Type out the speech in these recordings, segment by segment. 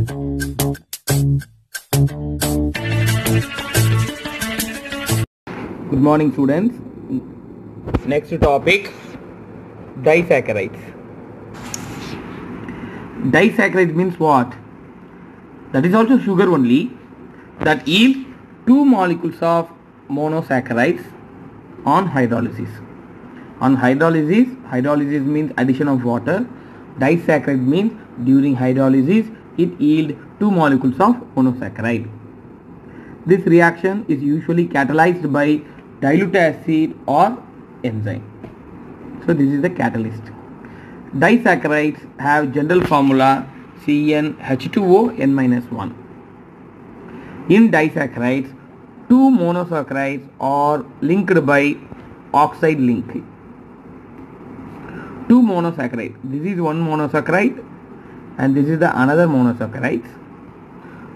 Good morning, students. Next topic, disaccharides. Disaccharides means what? That is also sugar only that yield two molecules of monosaccharides on hydrolysis. On hydrolysis means addition of water. Disaccharide means during hydrolysis it yields two molecules of monosaccharide. This reaction is usually catalyzed by dilute acid or enzyme. So this is the catalyst. Disaccharides have general formula CnH2ON-1. In disaccharides, two monosaccharides are linked by oxide link. Two monosaccharides. This is one monosaccharide and this is the another monosaccharide.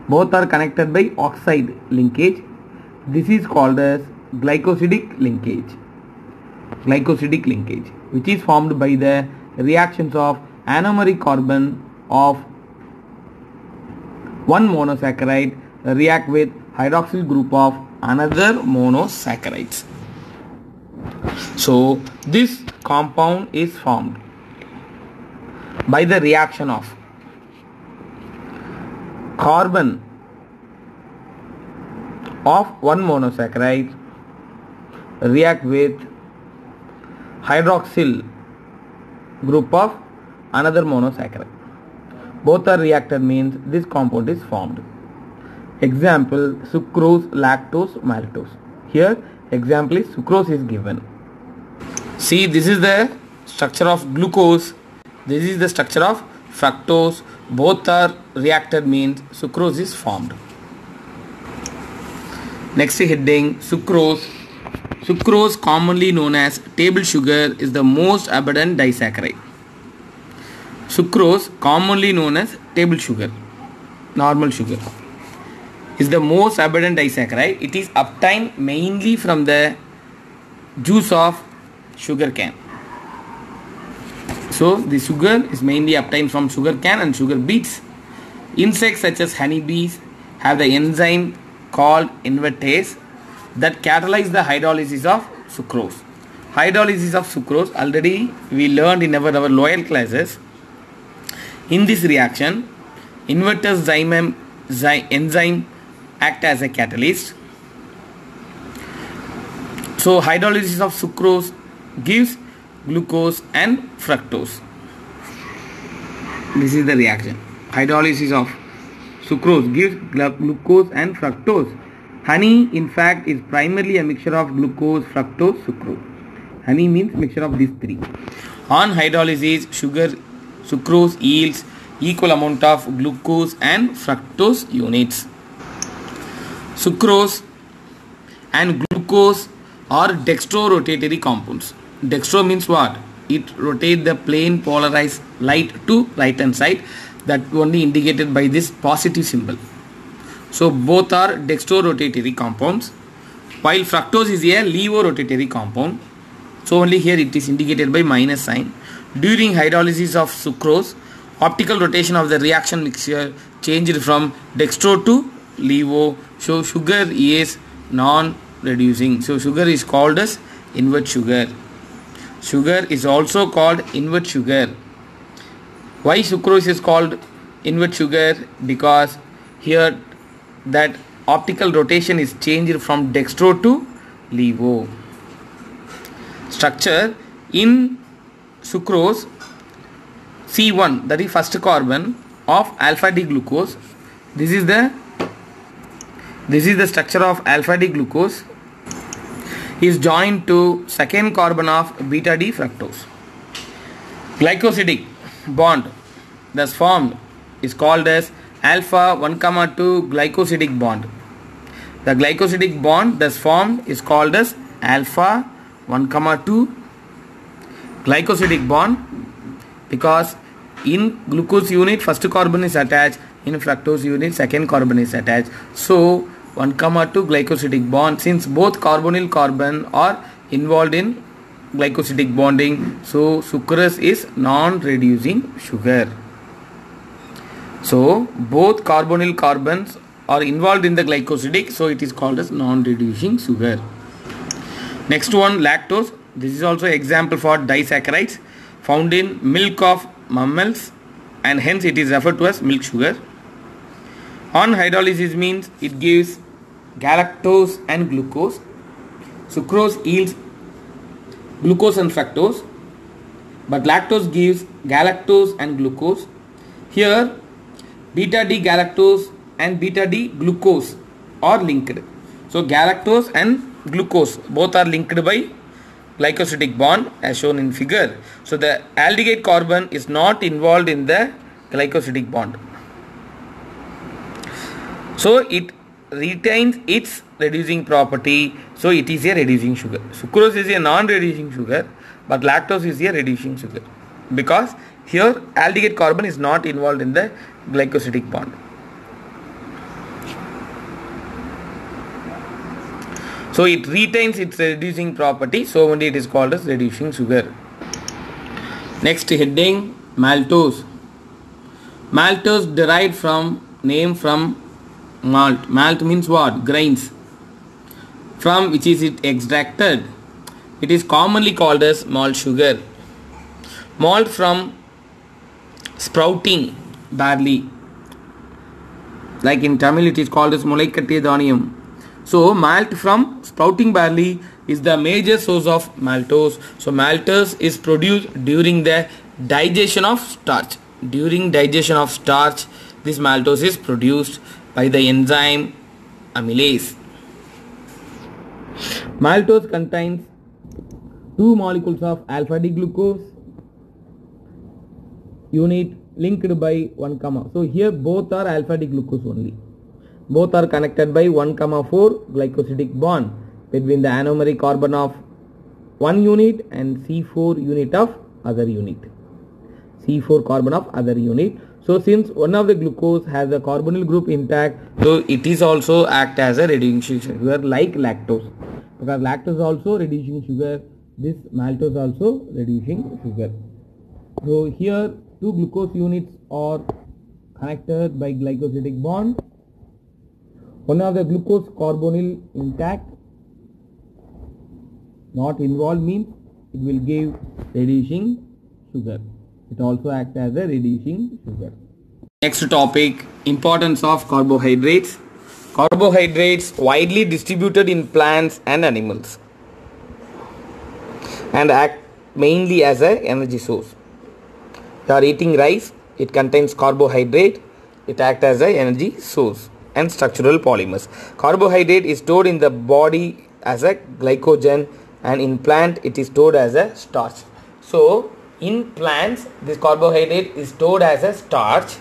Both are connected by oxide linkage. This is called as glycosidic linkage. Glycosidic linkage, which is formed by the reactions of anomeric carbon of one monosaccharide react with hydroxyl group of another monosaccharides. So this compound is formed by the reaction of carbon of one monosaccharide react with hydroxyl group of another monosaccharide. Both are reacted means this compound is formed. Example, sucrose, lactose, maltose. Here example is sucrose is given. See, this is the structure of glucose. This is the structure of fructose. Both are reacted means sucrose is formed. Next heading, sucrose. Sucrose, commonly known as table sugar, is the most abundant disaccharide. Sucrose, commonly known as table sugar, normal sugar, is the most abundant disaccharide. It is obtained mainly from the juice of sugar cane. So the sugar is mainly obtained from sugar cane and sugar beets. Insects such as honeybees have the enzyme called invertase that catalyze the hydrolysis of sucrose. Hydrolysis of sucrose already we learned in our lower classes. In this reaction, invertase enzyme act as a catalyst. So hydrolysis of sucrose gives glucose and fructose. This is the reaction. Hydrolysis of sucrose gives glucose and fructose. Honey in fact is primarily a mixture of glucose, fructose, sucrose. Honey means mixture of these three. On hydrolysis, sucrose yields equal amount of glucose and fructose units. Sucrose and glucose are dextrorotatory compounds. Dextro means what? It rotates the plane polarized light to right hand side, that only indicated by this positive symbol. So both are dextrorotatory compounds, while fructose is a levorotatory compound. So only here it is indicated by minus sign. During hydrolysis of sucrose, optical rotation of the reaction mixture changed from dextro to levo. So sugar is non-reducing. So sugar is called as invert sugar. Sugar is also called invert sugar. Why sucrose is called invert sugar? Because here that optical rotation is changed from dextro to levo. Structure in sucrose, C1, that is first carbon of alpha D glucose. This is the structure of alpha D glucose is joined to second carbon of beta D fructose. Glycosidic bond thus formed is called as alpha 1,2 glycosidic bond. The glycosidic bond thus formed is called as alpha 1,2 glycosidic bond, because in glucose unit first carbon is attached, in fructose unit second carbon is attached. So 1,2 glycosidic bond, since both carbonyl carbon are involved in glycosidic bonding, so sucrose is non-reducing sugar. So both carbonyl carbons are involved in the glycosidic, so it is called as non-reducing sugar. Next one, lactose. This is also example for disaccharides found in milk of mammals, and hence it is referred to as milk sugar. On hydrolysis means it gives galactose and glucose. Sucrose yields glucose and fructose, but lactose gives galactose and glucose. Here beta D galactose and beta D glucose are linked. So galactose and glucose both are linked by glycosidic bond as shown in figure. So the aldehyde carbon is not involved in the glycosidic bond. So it retains its reducing property. So it is a reducing sugar. Sucrose is a non-reducing sugar, but lactose is a reducing sugar because here aldehyde carbon is not involved in the glycosidic bond. So it retains its reducing property, so only it is called as reducing sugar. Next heading, maltose. Maltose derived from name from malt. Malt means what? Grains. From which is it extracted. It is commonly called as malt sugar. Malt from sprouting barley. Like in Tamil it is called as Mulaikattiya Dhaniyam. So malt from sprouting barley is the major source of maltose. So maltose is produced during the digestion of starch. During digestion of starch, this maltose is produced by the enzyme amylase. Maltose contains two molecules of alpha D glucose unit linked by 1, so here both are alpha D glucose only. Both are connected by 1, 4 glycosidic bond between the anomeric carbon of one unit and C4 unit of other unit. C4 carbon of other unit. So since one of the glucose has a carbonyl group intact, so it is also act as a reducing sugar like lactose. Because lactose also reducing sugar, this maltose also reducing sugar. So here two glucose units are connected by glycosidic bond. One of the glucose carbonyl intact, not involved means it will give reducing sugar. It also acts as a reducing sugar. Next topic, importance of carbohydrates. Carbohydrates widely distributed in plants and animals and act mainly as an energy source. You are eating rice, it contains carbohydrate, it acts as an energy source and structural polymers. Carbohydrate is stored in the body as a glycogen, and in plant it is stored as a starch. So in plants this carbohydrate is stored as a starch.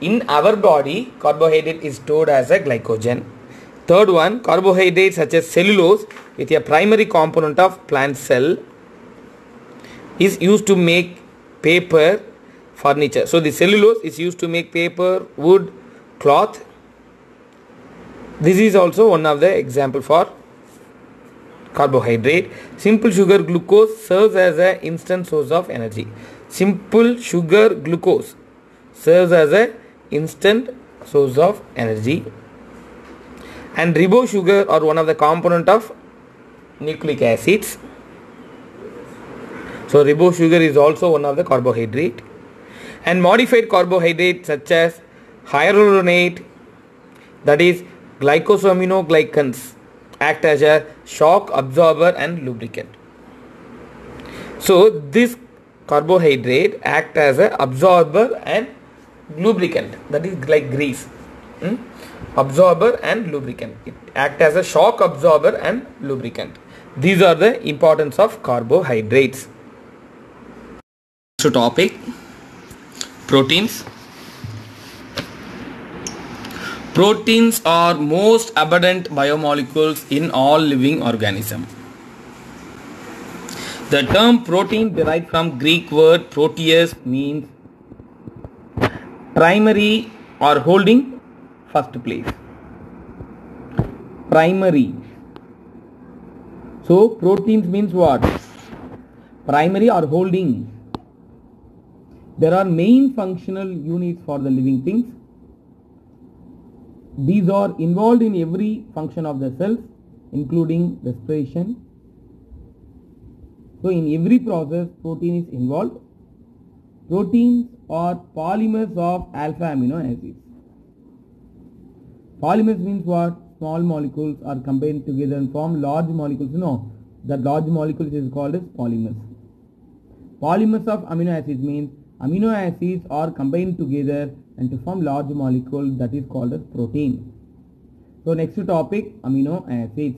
In our body carbohydrate is stored as a glycogen. Third one, carbohydrates such as cellulose with a primary component of plant cell is used to make paper, furniture. So the cellulose is used to make paper, wood, cloth. This is also one of the example for carbohydrate. Simple sugar glucose serves as an instant source of energy. Simple sugar glucose serves as an instant source of energy. And ribose sugar are one of the component of nucleic acids. So ribose sugar is also one of the carbohydrate. And modified carbohydrates such as hyaluronate, that is glycosaminoglycans, act as a shock absorber and lubricant. So this carbohydrate act as an absorber and lubricant, that is like grease. Absorber and lubricant. It act as a shock absorber and lubricant. These are the importance of carbohydrates. So topic, proteins. Proteins are most abundant biomolecules in all living organisms. The term protein derived from Greek word proteus means primary or holding first place. Primary. So proteins means what? Primary or holding. There are main functional units for the living things. These are involved in every function of the cells, including respiration. So in every process, protein is involved. Proteins are polymers of alpha amino acids. Polymers means what? Small molecules are combined together and form large molecules. No, that large molecules is called as polymers. Polymers of amino acids means amino acids are combined together and to form large molecule, that is called as protein. So next topic, amino acids.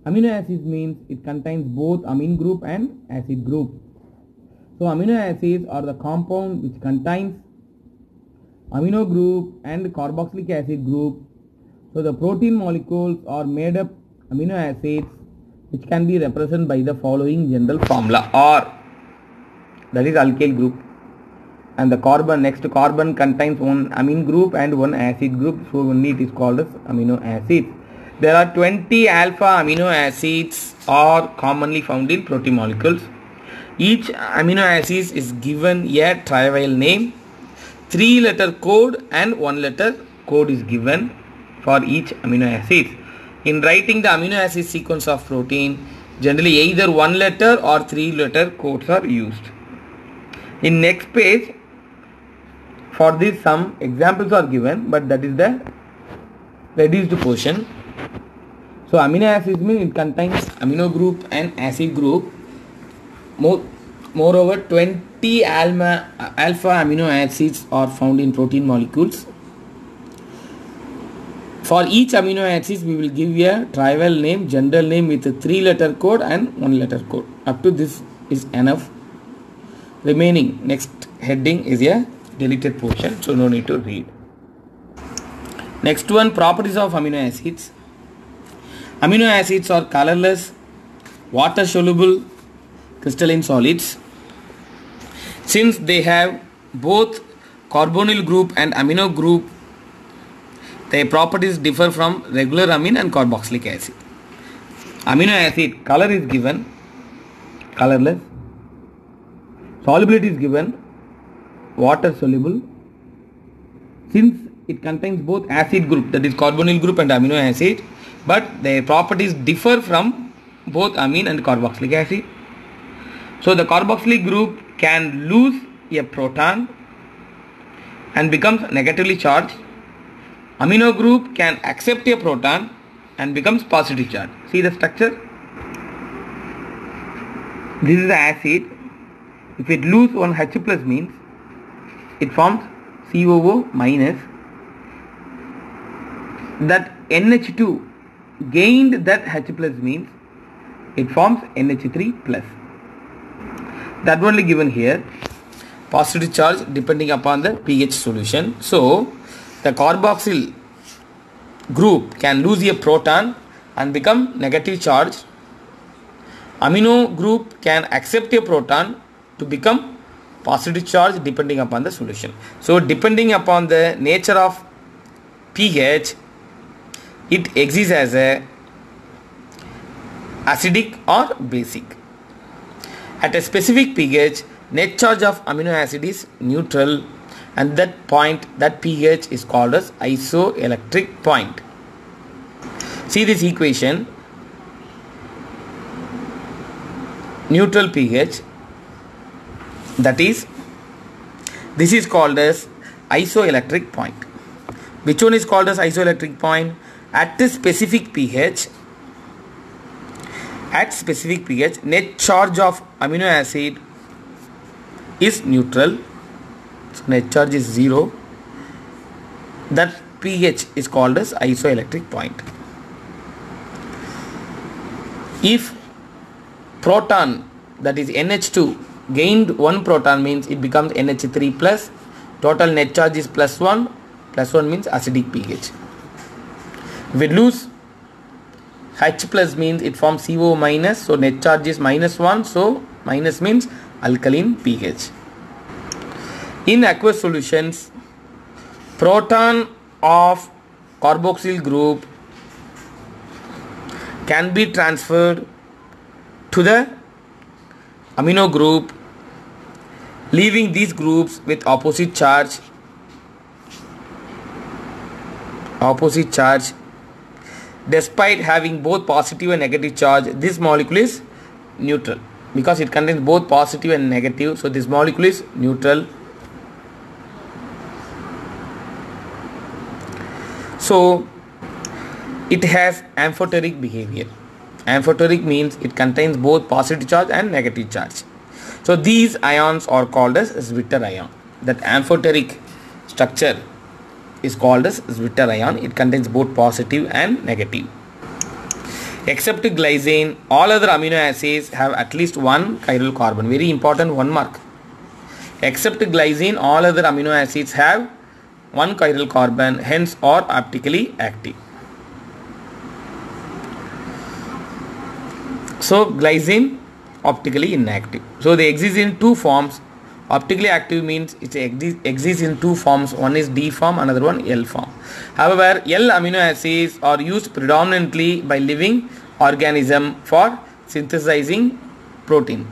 Amino acids means it contains both amine group and acid group. So amino acids are the compound which contains amino group and carboxylic acid group. So the protein molecules are made up amino acids, which can be represented by the following general formula. R, that is alkyl group, and the carbon, next carbon contains one amine group and one acid group, so only it is called as amino acids. There are 20 alpha amino acids are commonly found in protein molecules. Each amino acid is given a trivial name. 3-letter code and 1-letter code is given for each amino acid. In writing the amino acid sequence of protein, generally either 1-letter or 3-letter codes are used. In next page, for this some examples are given, but that is the reduced portion. So amino acids means it contains amino group and acid group. Moreover, 20 alpha amino acids are found in protein molecules. For each amino acid, we will give a trivial name, general name with a 3-letter code and 1-letter code. Up to this is enough. Remaining next heading is a deleted portion, so no need to read. Next one, properties of amino acids. Amino acids are colorless, water soluble, crystalline solids. Since they have both carbonyl group and amino group, their properties differ from regular amine and carboxylic acid. Amino acid color is given, colorless. Solubility is given, water soluble. Since it contains both acid group, that is carbonyl group and amino acid, but their properties differ from both amine and carboxylic acid. So the carboxylic group can lose a proton and becomes negatively charged. Amino group can accept a proton and becomes positive charged. See the structure? This is the acid. If it loses one H plus means it forms COO minus. That NH2 gained that H plus means it forms NH3 plus. That only given here. Positive charge depending upon the pH solution. So the carboxyl group can lose a proton and become negative charge. Amino group can accept a proton to become positive charge depending upon the solution. So depending upon the nature of pH, it exists as a acidic or basic. At a specific pH, net charge of amino acid is neutral, and that point, that pH is called as isoelectric point. See this equation. Neutral pH, that is, this is called as isoelectric point. Which one is called as isoelectric point? At the specific pH, net charge of amino acid is neutral. So net charge is 0. That pH is called as isoelectric point. If proton, that is NH2, gained one proton means it becomes NH3 plus. Total net charge is +1. +1 means acidic pH. If it lose H plus means it forms CO minus, so net charge is -1, so minus means alkaline pH. In aqueous solutions, proton of carboxyl group can be transferred to the amino group, leaving these groups with opposite charge. opposite charge. Despite having both positive and negative charge, this molecule is neutral because it contains both positive and negative. So this molecule is neutral. So it has amphoteric behavior. Amphoteric means it contains both positive charge and negative charge. So these ions are called as Zwitter ion. That amphoteric structure is called as Zwitter ion. It contains both positive and negative. Except glycine, all other amino acids have at least one chiral carbon. Very important, 1 mark. Except glycine, all other amino acids have one chiral carbon, hence are optically active. So glycine optically inactive. So they exist in two forms. Optically active means it exists in two forms. One is D form, another one L form. However, L amino acids are used predominantly by living organism for synthesizing protein.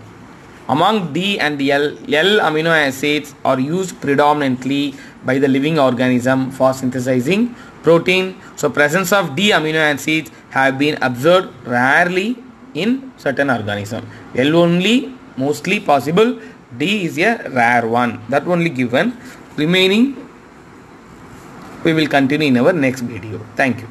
Among D and L amino acids are used predominantly by the living organism for synthesizing protein. So presence of D amino acids have been observed rarely in certain organisms. L only mostly possible. D is a rare one. That only given. Remaining we will continue in our next video. Thank you.